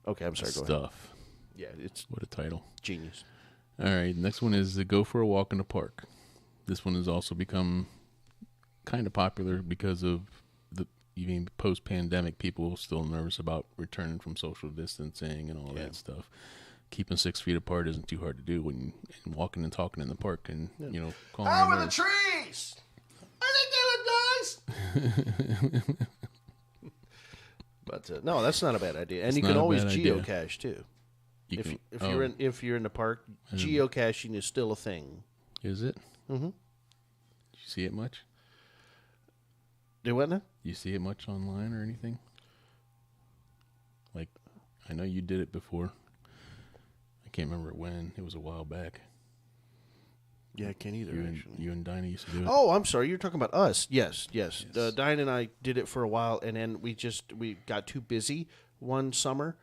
A: Okay, I'm sorry, go ahead.
B: Stuff.
A: Yeah, it's
B: What a title.
A: genius.
B: All right, next one is Go for a Walk in the Park. This one has also become kind of popular because of even post-pandemic, people still nervous about returning from social distancing and all that stuff. Keeping 6 feet apart isn't too hard to do when and walking and talking in the park and calm
A: How
B: your
A: are the
B: nerves.
A: trees? I think they look nice. But no, that's not a bad idea, and
B: It's
A: you
B: not
A: can
B: a
A: always
B: bad idea.
A: geocache too. If
B: can-
A: you're in the park, geocaching is still a thing.
B: Is it?
A: Mm-hmm.
B: You see it much?
A: Do what now?
B: You see it much online or anything? Like, I know you did it before. I can't remember when. It was a while back.
A: Yeah, I can't either.
B: You and Dinah used to do it.
A: Oh, I'm sorry. You're talking about us. Yes. Diane and I did it for a while, and then we got too busy one summer,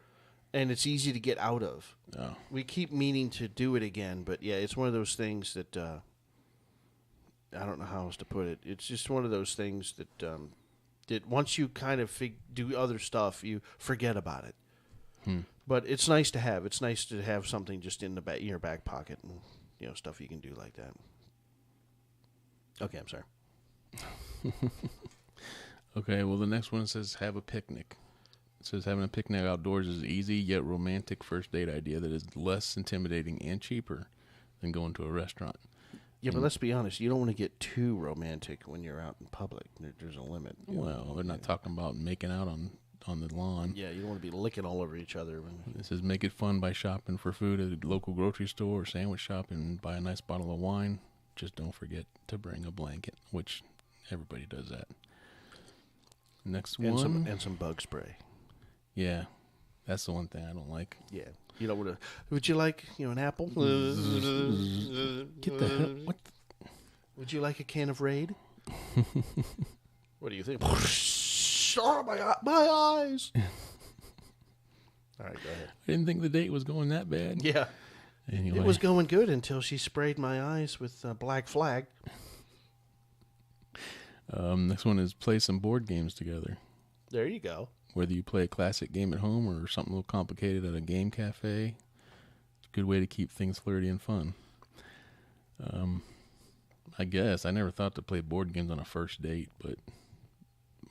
A: and it's easy to get out of.
B: Oh.
A: We keep meaning to do it again, but yeah, it's one of those things that I don't know how else to put it. It's just one of those things that that once you kind of do other stuff, you forget about it. But it's nice to have. It's nice to have something just in your back pocket, and stuff you can do like that. Okay, I'm sorry.
B: Okay, well, the next one says have a picnic. It says having a picnic outdoors is easy yet romantic first date idea that is less intimidating and cheaper than going to a restaurant.
A: Yeah, but let's be honest. You don't want to get too romantic when you're out in public. There's a limit.
B: Well, they're not talking about making out on the lawn.
A: Yeah, you don't want to be licking all over each other.
B: It says make it fun by shopping for food at a local grocery store or sandwich shop and buy a nice bottle of wine. Just don't forget to bring a blanket, which everybody does that. Next one.
A: And some bug spray.
B: Yeah, that's the one thing I don't like.
A: Yeah. You don't want to. Would you like, an apple?
B: Get the hell. What?
A: Would you like a can of Raid? What do you think? Oh, my eyes. All right, go ahead.
B: I didn't think the date was going that bad.
A: Yeah.
B: Anyway.
A: It was going good until she sprayed my eyes with Black Flag.
B: Next one is play some board games together.
A: There you go.
B: Whether you play a classic game at home or something a little complicated at a game cafe, it's a good way to keep things flirty and fun. I guess I never thought to play board games on a first date, but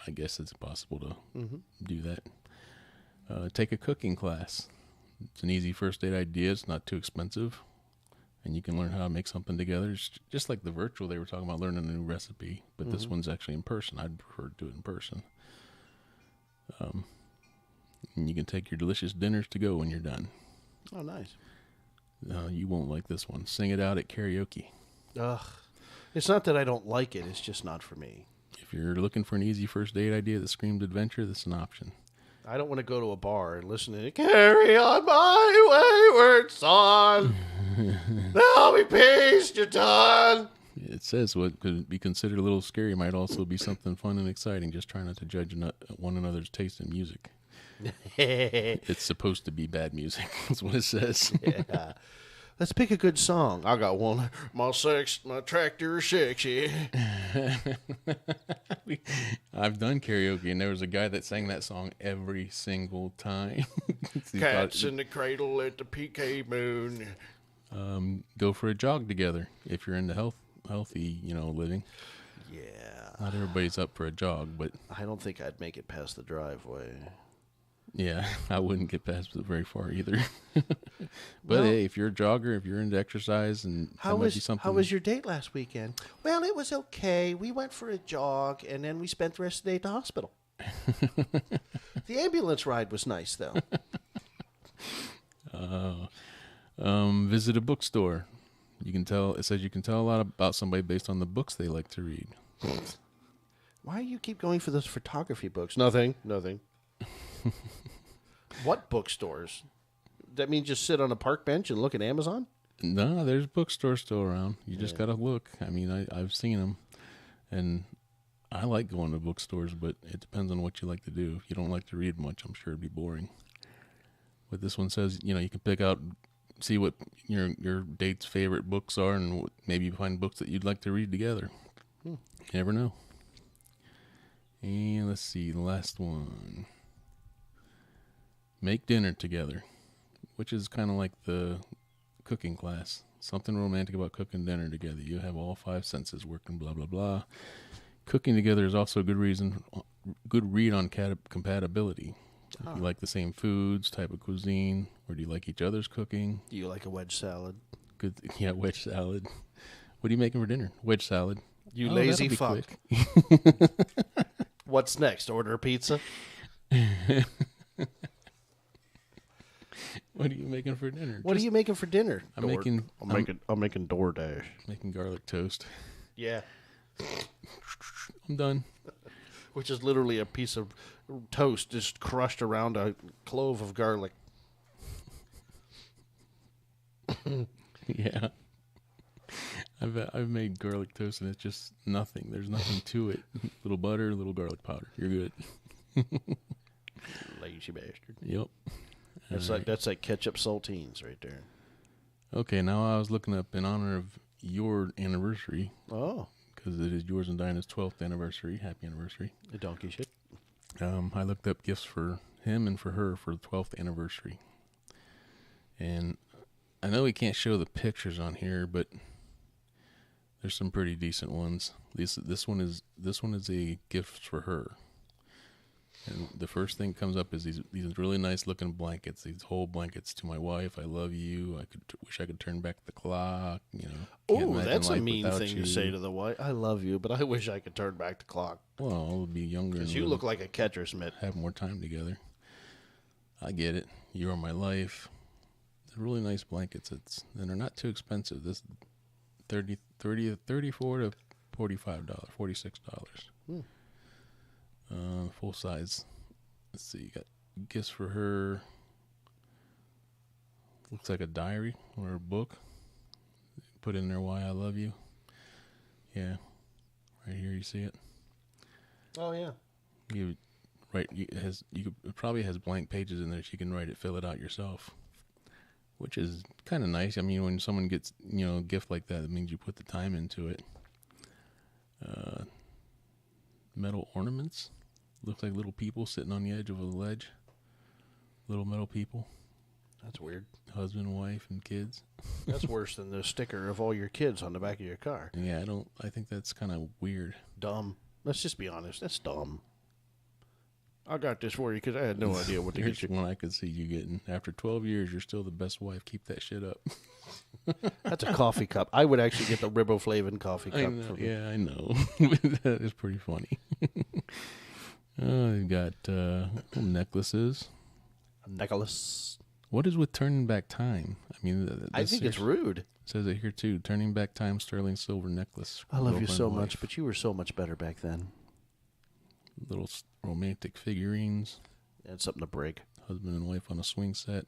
B: I guess it's possible to do that. Take a cooking class. It's an easy first date idea. It's not too expensive, and you can learn how to make something together. It's just like the virtual they were talking about, learning a new recipe, but this one's actually in person. I'd prefer to do it in person. And you can take your delicious dinners to go when you're done.
A: Oh, nice.
B: You won't like this one. Sing it out at karaoke.
A: Ugh. It's not that I don't like it. It's just not for me.
B: If you're looking for an easy first date idea that screams adventure, that's an option.
A: I don't want to go to a bar and listen to Carry On My Wayward Son. Now be peace, you're done.
B: It says what could be considered a little scary might also be something fun and exciting. Just try not to judge one another's taste in music. It's supposed to be bad music. That's what it says.
A: Yeah. Let's pick a good song. I got one. My tractor is sexy.
B: I've done karaoke, and there was a guy that sang that song every single time.
A: Cats in the cradle at the PK moon.
B: Go for a jog together if you're into healthy, living.
A: Yeah.
B: Not everybody's up for a jog, but
A: I don't think I'd make it past the driveway.
B: yeah, I wouldn't get past it very far either. But hey, if you're a jogger, if you're into exercise, and
A: how was your date last weekend? Well, it was okay. We went for a jog, and then we spent the rest of the day at the hospital. The ambulance ride was nice, though.
B: Visit a bookstore. It says you can tell a lot about somebody based on the books they like to read.
A: Why do you keep going for those photography books? Nothing. What bookstores? That means just sit on a park bench and look at Amazon?
B: No, there's bookstores still around. You just got to look. I mean, I've seen them, and I like going to bookstores, but it depends on what you like to do. If you don't like to read much, I'm sure it'd be boring. But this one says, you can pick out, see what your date's favorite books are, and maybe find books that you'd like to read together. You never know. And let's see, the last one. Make dinner together, which is kind of like the cooking class. Something romantic about cooking dinner together. You have all 5 senses working, blah, blah, blah. Cooking together is also a good read on compatibility. If you like the same foods, type of cuisine, or do you like each other's cooking?
A: Do you like a wedge salad?
B: Good, yeah, wedge salad. What are you making for dinner? Wedge salad.
A: You lazy fuck. What's next? Order pizza?
B: What are you making for dinner?
A: What are you making for dinner?
B: I'm making
A: DoorDash.
B: Making garlic toast.
A: Yeah.
B: I'm done.
A: Which is literally a piece of toast just crushed around a clove of garlic.
B: Yeah. I've made garlic toast and it's just nothing. There's nothing to it. Little butter, little garlic powder. You're good.
A: Lazy bastard.
B: Yep.
A: That's like ketchup saltines right there.
B: Okay, now I was looking up in honor of your anniversary.
A: Oh.
B: Because it is yours and Dinah's 12th anniversary. Happy anniversary.
A: The donkey shit.
B: I looked up gifts for him and for her for the 12th anniversary. And I know we can't show the pictures on here, but there's some pretty decent ones. This one is a gift for her. And the first thing comes up is these really nice looking blankets. These whole blankets to my wife. I love you. Wish I could turn back the clock.
A: Oh, that's a mean thing to say to the wife. I love you, but I wish I could turn back the clock.
B: Well, I'll be younger.
A: Because you look like a catcher's mitt.
B: Have more time together. I get it. You are my life. They're really nice blankets. And they're not too expensive. This $34 to $45, $46. Full size. Let's see. You got gifts for her. Looks like a diary or a book. Put in there why I love you. Yeah, right here you see it.
A: Oh yeah.
B: It probably has blank pages in there. So you can fill it out yourself, which is kind of nice. I mean, when someone gets a gift like that, it means you put the time into it. Metal ornaments. Looks like little people sitting on the edge of a ledge. Little metal people.
A: That's weird.
B: Husband, wife, and kids.
A: That's worse than the sticker of all your kids on the back of your car.
B: Yeah, I think that's kind of weird.
A: Dumb. Let's just be honest. That's dumb. I got this for you because I had no idea what to get you.
B: Here's one I could see you getting. After 12 years, you're still the best wife. Keep that shit up.
A: That's a coffee cup. I would actually get the riboflavin coffee cup.
B: Yeah, I know. That is pretty funny. You've got necklaces.
A: A necklace.
B: What is with turning back time? I mean,
A: I think it's rude.
B: It says it here too. Turning back time, sterling silver necklace.
A: I love you so much, but you were so much better back then.
B: Little romantic figurines.
A: And something to break.
B: Husband and wife on a swing set.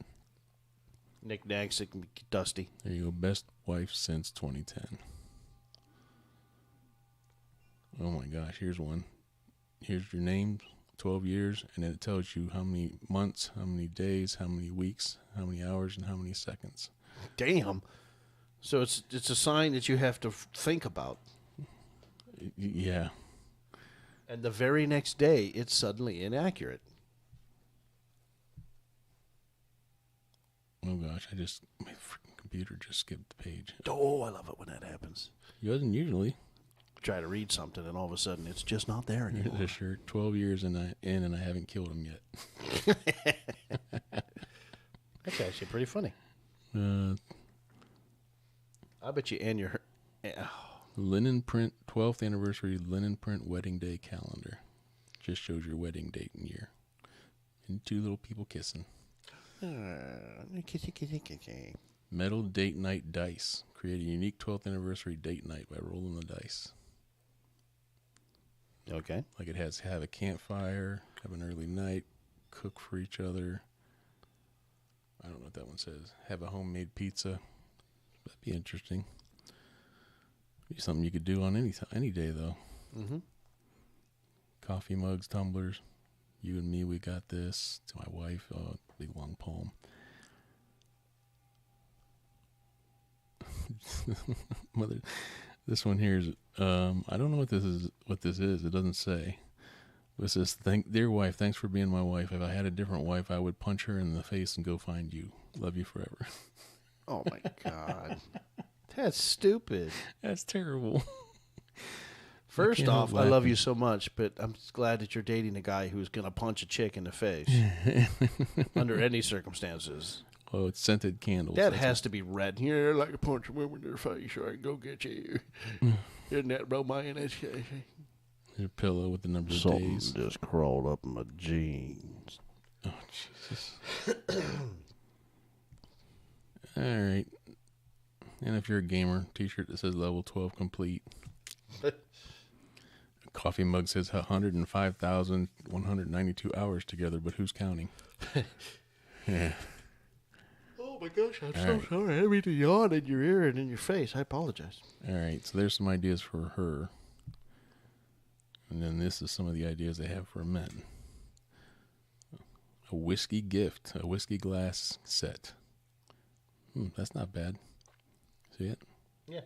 A: Knickknacks that can be dusty.
B: There you go. Best wife since 2010. Oh my gosh, here's one. Here's your name, 12 years, and then it tells you how many months, how many days, how many weeks, how many hours, and how many seconds.
A: Damn. So it's a sign that you have to think about.
B: Yeah.
A: And the very next day, it's suddenly inaccurate.
B: Oh gosh, my freaking computer just skipped the page.
A: Oh, I love it when that happens.
B: It doesn't usually.
A: Try to read something, and all of a sudden, it's just not there anymore.
B: There's sure 12 years and I haven't killed him yet.
A: That's actually pretty funny. I bet you and your...
B: Linen print, 12th anniversary linen print wedding day calendar. Just shows your wedding date and year. And two little people kissing.
A: Kissy, kissy, kissy.
B: Metal date night dice. Create a unique 12th anniversary date night by rolling the dice.
A: Okay.
B: Like it has have a campfire, have an early night, cook for each other. I don't know what that one says. Have a homemade pizza. That'd be interesting. Be something you could do on any day though.
A: Mm-hmm.
B: Coffee mugs, tumblers. You and me, we got this. To my wife, big long poem. Mother, this one here is. I don't know what this is. It doesn't say. It says, "Dear wife, thanks for being my wife. If I had a different wife, I would punch her in the face and go find you. Love you forever."
A: Oh my God, that's stupid.
B: That's terrible.
A: First off, I love you so much, but I'm glad that you're dating a guy who's gonna punch a chick in the face under any circumstances.
B: Oh, it's scented candles.
A: That has to be red. Here, like a punch a woman in the face, so I can go get you. Isn't that romantic?
B: Your pillow with the number of
A: Something
B: days.
A: just crawled up in my jeans.
B: Oh, Jesus. All right. And if you're a gamer, t-shirt that says level 12 complete. Coffee mug says 105,192 hours together, but who's counting? Yeah.
A: Oh my gosh, I'm so sorry. I didn't mean to yawn in your ear and in your face. I apologize.
B: All right, so there's some ideas for her. And then this is some of the ideas they have for men. A whiskey gift, a whiskey glass set. That's not bad. See it?
A: Yeah.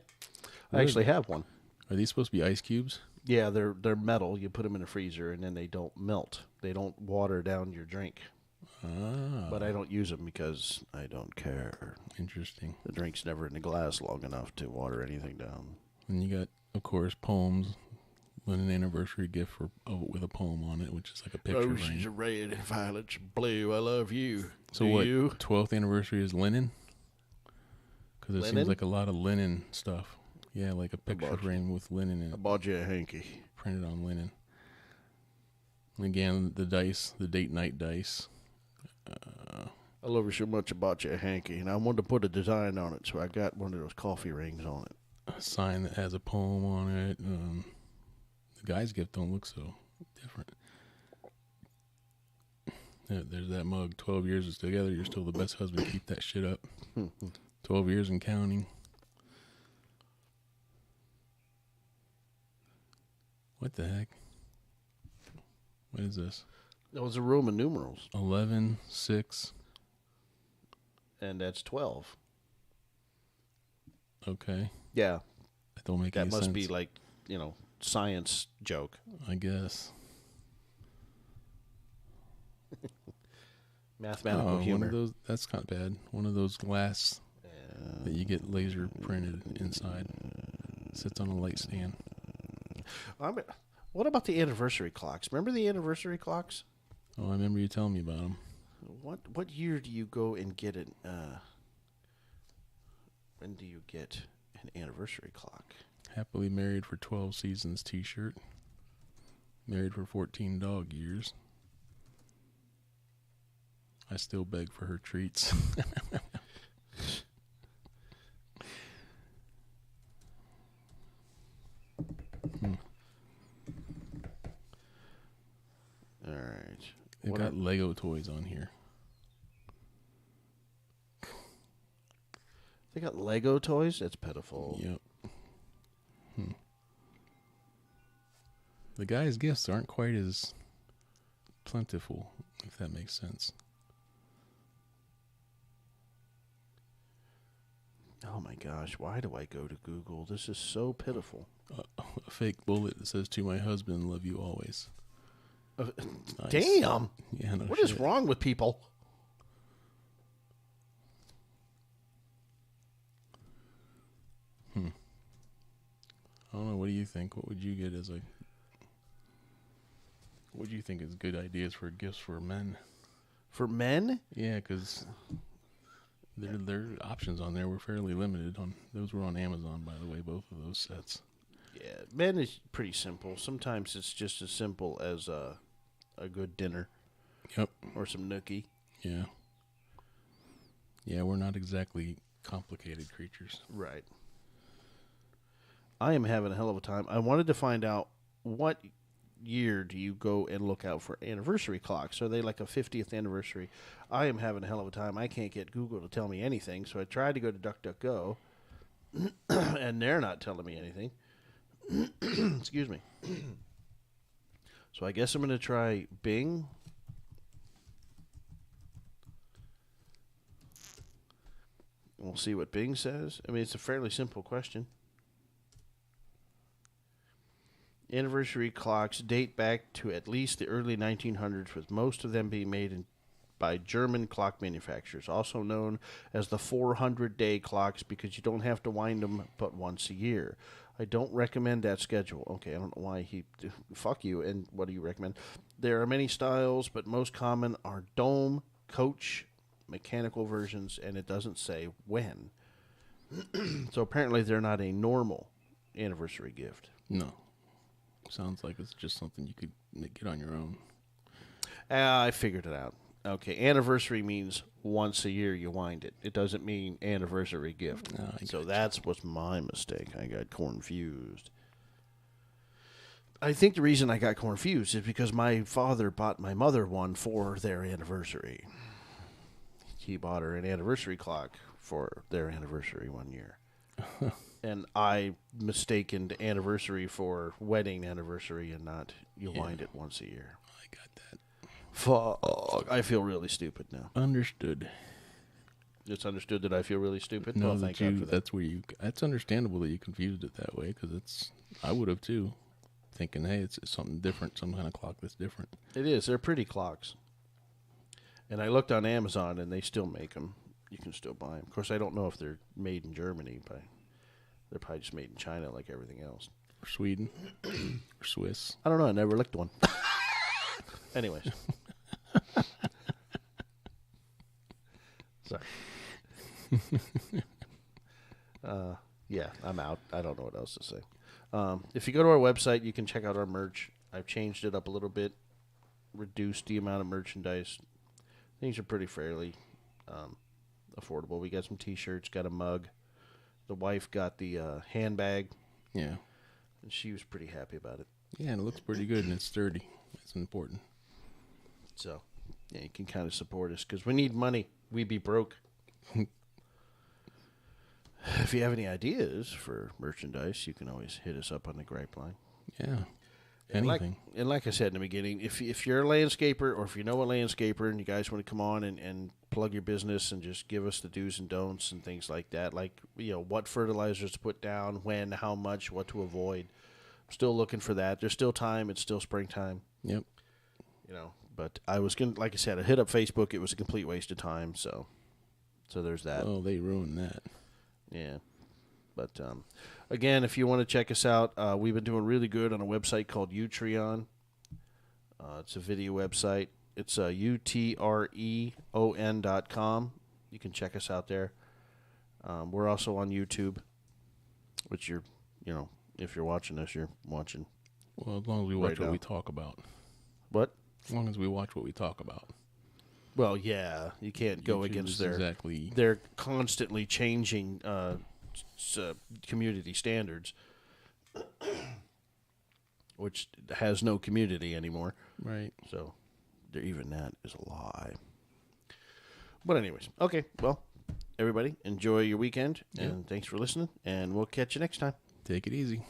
A: I actually have one.
B: Are these supposed to be ice cubes?
A: Yeah, they're metal. You put them in the freezer, and then they don't melt. They don't water down your drink.
B: Ah.
A: But I don't use them because I don't care.
B: Interesting.
A: The drink's never in the glass long enough to water anything down.
B: And you got, of course, poems. An anniversary gift with a poem on it, which is like a picture.
A: Roses are red and violets are blue. I love you.
B: So
A: Do
B: what?
A: you?
B: 12th anniversary is linen? Because it
A: Linen?
B: seems like a lot of linen stuff. Yeah, like a picture frame with linen in
A: I
B: it.
A: bought you a hanky.
B: Printed on linen. And again, the dice, the date night dice.
A: I love you so much I bought you a hanky, and I wanted to put a design on it, so I got one of those coffee rings on it.
B: A sign that has a poem on it. The guy's gift don't look so different. There's that mug. 12 years is together. You're still the best husband. Keep that shit up. 12 years and counting. What the heck? What is this?
A: Those are Roman numerals.
B: 11, 6.
A: And that's 12.
B: Okay.
A: Yeah.
B: That don't make any
A: That
B: sense.
A: must be like, science joke.
B: I guess.
A: Mathematical humor.
B: One of those, that's not bad. One of those glass that you get laser printed inside. Sits on a light stand.
A: What about the anniversary clocks? Remember the anniversary clocks?
B: Oh, I remember you telling me about them.
A: What year do you go and get it? When do you get an anniversary clock?
B: Happily married for 12 seasons t-shirt. Married for 14 dog years. I still beg for her treats.
A: All right.
B: They've got Lego toys on here.
A: They got Lego toys? That's pitiful.
B: Yep. The guy's gifts aren't quite as plentiful, if that makes sense.
A: Oh my gosh, why do I go to Google? This is so pitiful.
B: A fake bullet that says, "To my husband, love you always." Nice.
A: Damn.
B: Yeah, no
A: What
B: shit.
A: is wrong with people?
B: I don't know. What do you think? What would you get as like? What do you think is good ideas for gifts for men?
A: For men?
B: Yeah, because their options on there were fairly limited. On those were on Amazon, by the way, both of those sets.
A: Yeah, men is pretty simple. Sometimes it's just as simple as a good dinner.
B: Yep.
A: Or some nookie.
B: Yeah. Yeah, we're not exactly complicated creatures.
A: Right. I am having a hell of a time. I wanted to find out, what year do you go and look out for anniversary clocks? Are they like a 50th anniversary? I am having a hell of a time. I can't get Google to tell me anything, so I tried to go to DuckDuckGo, and they're not telling me anything. Excuse me. So I guess I'm going to try Bing. We'll see what Bing says. I mean, it's a fairly simple question. Anniversary clocks date back to at least the early 1900s, with most of them being made by German clock manufacturers, also known as the 400-day clocks, because you don't have to wind them but once a year. I don't recommend that schedule. Okay, I don't know why he... Fuck you, and what do you recommend? There are many styles, but most common are dome, coach, mechanical versions, and it doesn't say when. So apparently they're not a normal anniversary gift.
B: No. Sounds like it's just something you could get on your own.
A: I figured it out. Okay, anniversary means once a year you wind it. It doesn't mean anniversary gift. So that's what's my mistake. I got confused. I think the reason I got confused is because my father bought my mother one for their anniversary. He bought her an anniversary clock for their anniversary one year. And I mistaken anniversary for wedding anniversary, and not wind it once a year.
B: I got that.
A: Fuck. I feel really stupid now.
B: Understood.
A: It's understood that I feel really stupid?
B: No,
A: Well, thank God for that.
B: That's understandable that you confused it that way, because I would have too. Thinking, hey, it's something different, some kind of clock that's different.
A: It is. They're pretty clocks. And I looked on Amazon, and they still make them. You can still buy them. Of course, I don't know if they're made in Germany, but they're probably just made in China like everything else.
B: Or Sweden. Or Swiss.
A: I don't know. I never licked one. Anyways. Sorry. Yeah, I'm out. I don't know what else to say. If you go to our website, you can check out our merch. I've changed it up a little bit, reduced the amount of merchandise. Things are pretty fairly affordable. We got some T-shirts, got a mug. The wife got the handbag.
B: Yeah.
A: And she was pretty happy about it.
B: Yeah, and it looks pretty good, and it's sturdy. That's important.
A: So, yeah, you can kind of support us, because we need money. We be broke. If you have any ideas for merchandise, you can always hit us up on the Gripe line.
B: Yeah. Anything.
A: And like I said in the beginning, if you're a landscaper, or if you know a landscaper and you guys want to come on and plug your business and just give us the do's and don'ts and things like that, like, what fertilizers to put down, when, how much, what to avoid. I'm still looking for that. There's still time. It's still springtime.
B: Yep.
A: But I was going to, like I said, I hit up Facebook. It was a complete waste of time. So there's that.
B: Oh, they ruined that.
A: Yeah. But, again, if you want to check us out, we've been doing really good on a website called Utreon. It's a video website. It's utreon.com. You can check us out there. We're also on YouTube, which if you're watching this, you're watching.
B: Well, as long as we watch what we talk about.
A: What?
B: As long as we watch what we talk about.
A: Well, yeah, you can't go against their constantly changing community standards, which has no community anymore.
B: Right.
A: So, even that is a lie. But anyways, okay, well, everybody, enjoy your weekend, and thanks for listening, and we'll catch you next time.
B: Take it easy.